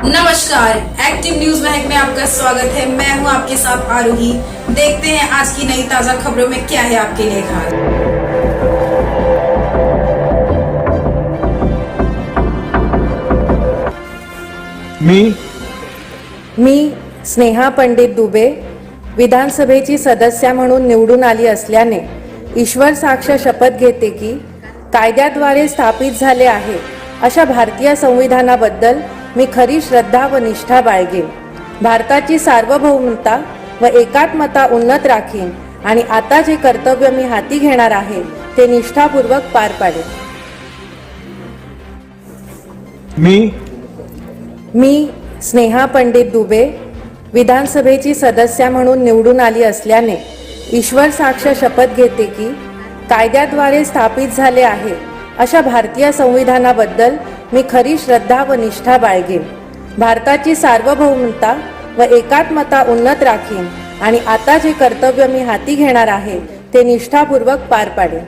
नमस्कार, active news Mahak में आपका स्वागत है। मैं हूं आपके साथ आरोही। देखते हैं आज की नई ताजा खबरों में क्या है आपके लिए खास। मी स्नेहा पंडित दुबे विधानसभेची सदस्य म्हणून निवडून आली असल्याने ईश्वर साक्ष शपथ घेते की कायद्याद्वारे स्थापित झाले आहे अशा भारतीय संविधानाबद्दल मी खरी श्रद्धा व निष्ठा बाळगेन। भारताची सार्वभौमता व एकात्मता उन्नत राखीन आणि आता जे कर्तव्य मी हाती घेणार आहे ते निष्ठापूर्वक पार पाडेन। मी स्नेहा पंडित दुबे विधानसभेची सदस्य म्हणून निवडून आली असल्याने ईश्वर साक्ष शपथ घेते की कायद्याद्वारे स्थापित झाले आहे अशा भारतीय संविधानाबद्दल मी खरी श्रद्धा व निष्ठा बाळगेन। भारताची सार्वभौमता व एकात्मता उन्नत राखीन आणि आता जे कर्तव्य मी हाती घेणार आहे ते निष्ठापूर्वक पार पाडेन।